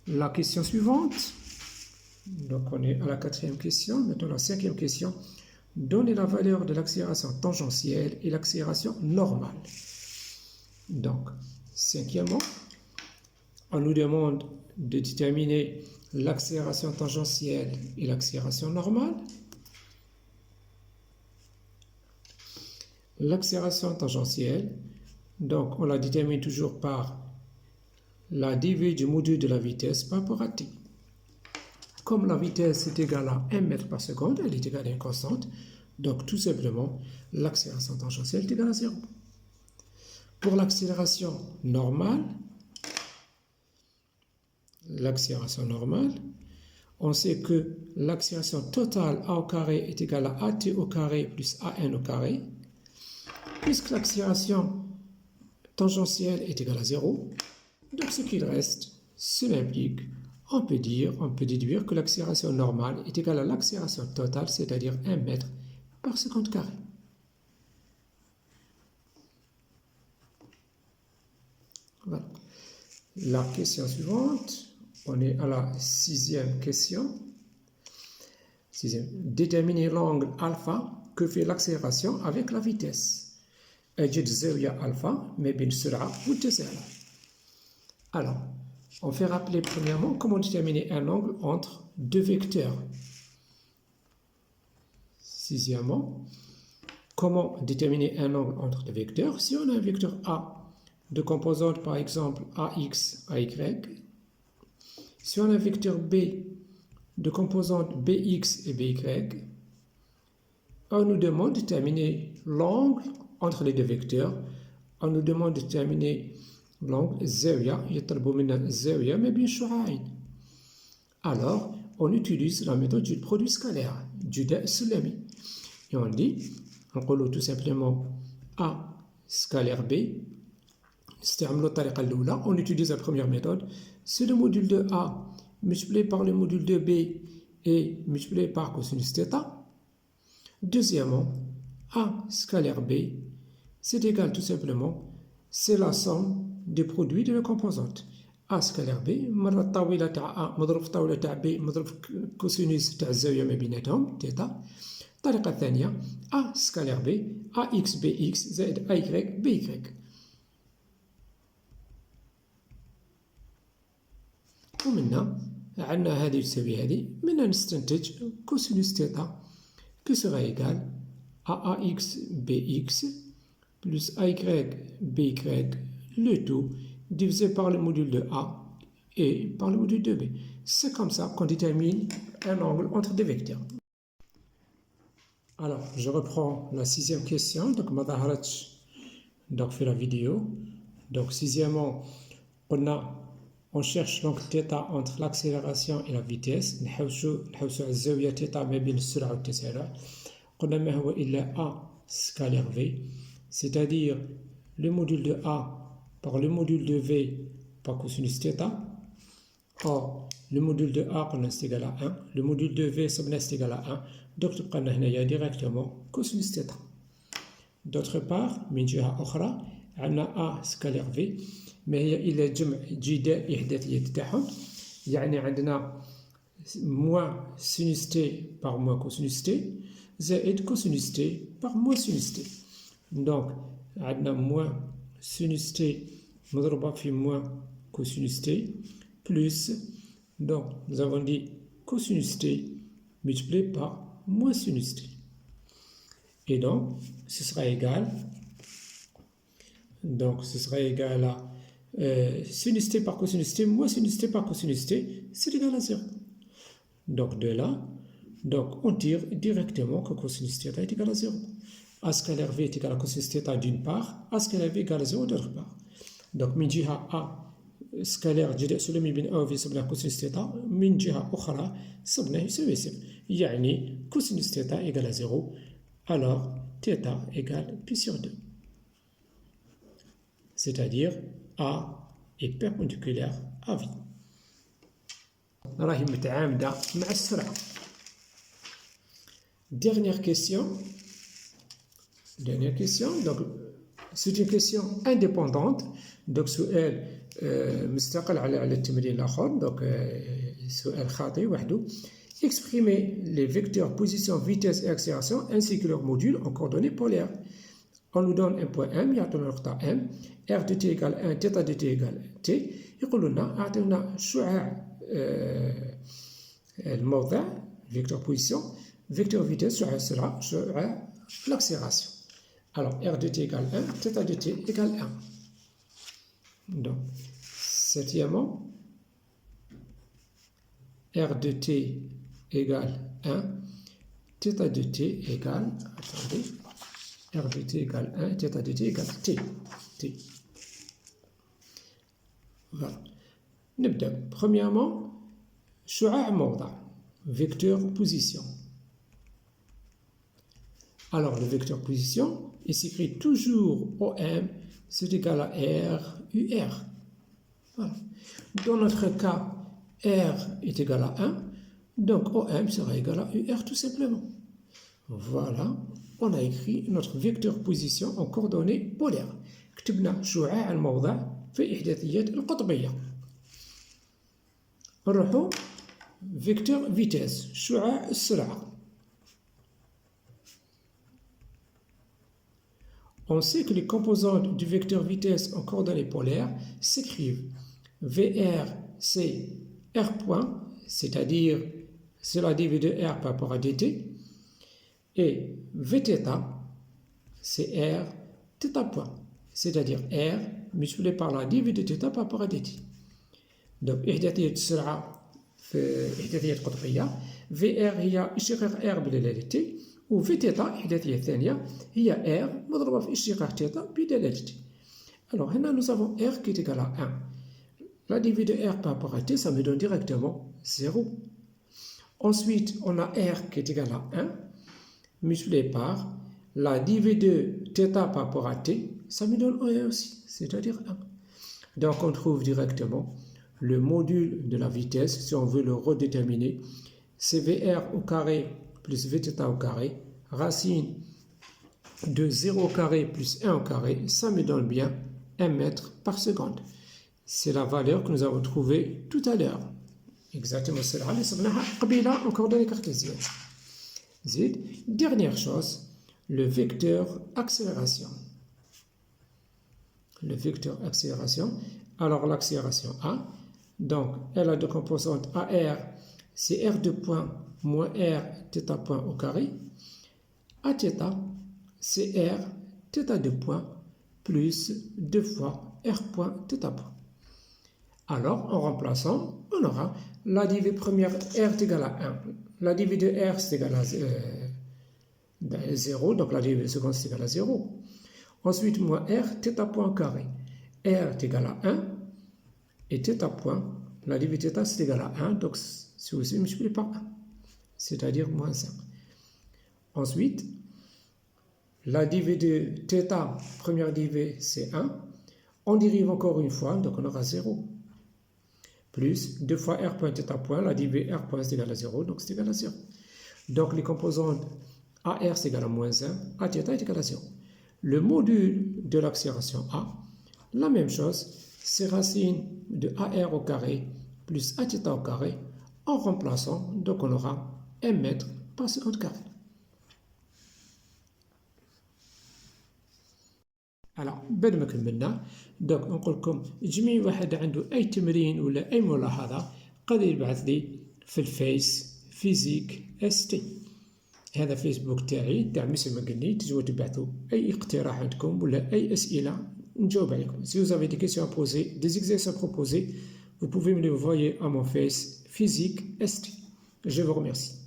La question suivante. Donc, on est à la 4e question. Maintenant, la 5e question. Donnez la valeur de l'accélération tangentielle et l'accélération normale. Donc, 5e, on nous demande de déterminer l'accélération tangentielle et l'accélération normale. L'accélération tangentielle, donc on la détermine toujours par la dérivée du module de la vitesse par rapport à t. Comme la vitesse est égale à 1 mètre par seconde, elle est égale à une constante, donc tout simplement l'accélération tangentielle est égale à 0. Pour l'accélération normale, on sait que l'accélération totale a au carré est égale à at au carré plus an au carré. Puisque l'accélération tangentielle est égale à 0, donc ce qu'il reste, cela implique, on peut déduire que l'accélération normale est égale à l'accélération totale, c'est-à-dire 1 mètre par seconde carré. Voilà. La question suivante, on est à la 6e question. Déterminer l'angle alpha que fait l'accélération avec la vitesse. أجد زاوية ألفا ما بين السرعة والتسارع. Alors, on fait rappeler premièrement comment déterminer un angle entre deux vecteurs. Sixièmement, comment déterminer un angle entre deux vecteurs. Si on a un vecteur A de composante par exemple AX, AY, si on a un vecteur B de composante BX et BY, on nous demande de déterminer l'angle entre les deux vecteurs. On nous demande de déterminer l'angle الزاوية يطلبوا منا الزاوية ما بين الشعاعين. Alors, on utilise la méthode du produit scalaire, du داء السلمي. Et on dit, نقول tout simplement A scalaire B. نستعملوا الطريقة الأولى. On utilise la première méthode. C'est le module de A multiplié par le module de B et multiplié par cosinus θ. Deuxièmement, A scalaire B, c'est égal tout simplement, c'est la somme des produits de la composante. A scalaire B, مرة الطاولة تاع A مضروب في الطاولة تاع B مضروب في كوسينوس تاع الزاوية ما بيناتهم تيتا. الطريقة الثانية A scalaire B, AX BX زائد AY BY. ومنا عندنا هذه تساوي هذه، منا نستنتج كوسينوس تيتا que sera égal à AX BX plus AY BY, le tout divisé par le module de A et par le module de B. C'est comme ça qu'on détermine un angle entre deux vecteurs. Alors, je reprends la 6e question. Donc, ما ظهرتش donc في la vidéo. Donc, sixièmement, on cherche l'angle θ entre l'accélération et la vitesse. نحوسوا على الزاوية θ ما بين السرعة والتسارع. قلنا ما هو إلا A scalaire V, c'est-à-dire le module de A par le module de V par cosinus θ. Or, le module de A قلنا c'est égal à 1, le module de V c'est égal à 1, donc تبقى لنا هنايا directement cosinus θ. D'autre part, من جهة أخرى عندنا A scalaire V ما هي إلا جمع جداء إحداثية تاعهم، يعني عندنا moins sinus t par moins cosinus t زائد cosinus t par moins sinus t. Donc عندنا moins sinus t مضروبة في moins cosinus t plus, donc nous avons dit cosinus t multiplié par moins sinus t. Et donc ce sera égal, à sinus t par cosinus t moins sinus t par cosinus t, c'est égal à 0. Donc de là, donc on tire directement que cosinus θ est égal à 0. A scalaire V est égal à cosinus θ d'une part, A scalaire V égale à 0 d'autre part. Donc من جهة A scalaire جداء سلمي بين A و V صبنا cosinus θ، من جهة أخرى صبنا يساوي 0. يعني cosinus θ égale à 0, alors θ égale pi sur 2. C'est-à-dire A est perpendiculaire à V. راهي متعامدة مع السرعة. Dernière question. Donc c'est une question indépendante. Donc سؤال مستقل على التمرين الآخر. Donc سؤال خاطئ وحده. Exprimer les vecteurs position, vitesse et accélération ainsi que leurs modules en coordonnées polaires. On nous donne un point M, يعطونا نقطة M, R de t égale 1, θ de t égale T. يقولوا لنا أعطونا شعاع الموضع, vecteur position, vecteur vitesse, شعاع السرعة, شعاع l'accélération. Alors, R de t égale 1, θ de t égale 1. Donc, septièmement, R de t égale 1, θ de t égale, attendez, R de t égale 1, θ de t égale T. Voilà. نبدأ. Premièrement, شعاع موضع, vecteur position. Alors, le vecteur position, il s'écrit toujours OM, c'est égal à R, UR. Voilà. Dans notre cas, R est égal à 1, donc OM sera égal à UR tout simplement. Voilà, on a écrit notre vecteur position en coordonnées polaires. كتبنا شعاع الموضع في إحداثيات القطبية. نروحو vecteur vitesse, شعاع السرعة. On sait que les composantes du vecteur vitesse en coordonnées polaires s'écrivent VR, c'est R point, c'est-à-dire c'est la dv de R par rapport à dt, et Vθ, c'est R θ point, c'est-à-dire R multiplié par la dv de θ par rapport à dt. Donc إحداثية السرعة في إحداثية قطبية VR هي اشتقاق R بدلالة T، و Vθ الإحداثية الثانية هي R مضروبة في اشتقاق θ بدلالة T. Alors هنا nous avons R qui est égal à 1. La dv de R par rapport à T, ça me donne directement 0. Ensuite, on a R qui est égal à 1, multiplié par la dv de θ par rapport à T, ça me donne 1 aussi, c'est-à-dire 1. Donc on trouve directement le module de la vitesse, si on veut le redéterminer, c'est VR au carré plus Vθ au carré, racine de 0 au carré plus 1 au carré, ça me donne bien 1 mètre par seconde. C'est la valeur que nous avons trouvée tout à l'heure. Exactement celle-là, اللي صبناها قبيلة en coordonnées cartésiennes. Dernière chose, le vecteur accélération. Le vecteur accélération. Alors l'accélération A, donc elle a deux composantes AR, c'est R de point moins R θ point au carré. Aθ, c'est R θ de point plus 2 fois R point θ point. Alors, en remplaçant, on aura la dv première R est égale à 1. La dv de R c'est égal à 0, donc la dv seconde c'est égal à 0. Ensuite, moins R, θ point au carré. R est égal à 1 et θ point, la dv θ c'est égal à 1, donc c'est aussi multiplié par 1, c'est-à-dire moins 1. Ensuite, la dv de θ, première dv c'est 1. On dérive encore une fois, donc on aura 0. Plus 2 fois R point θ point, la dv R point c'est égal à 0, donc c'est égal à 0. Donc les composantes AR c'est égal à moins 1, Aθ est égal à 0. Le module de l'accélération A, la même chose, c'est racine de AR au carré plus Aθ au carré, en remplaçant, donc on aura 1 mètre par seconde carré. Alors, بعد ما كملنا دوك نقول لكم جميع واحد عنده اي تمرين ولا اي ملاحظه قادر يبعث لي في الفيس فيزيك اس تي. هذا فيسبوك تاعي تاع مسلم مقني، تجوا تبعثوا اي اقتراح عندكم ولا اي اسئله نجاوب عليكم. Si vous avez des questions à poser, des exercices à proposer, vous pouvez me les envoyer à mon face physique ST. Je vous remercie.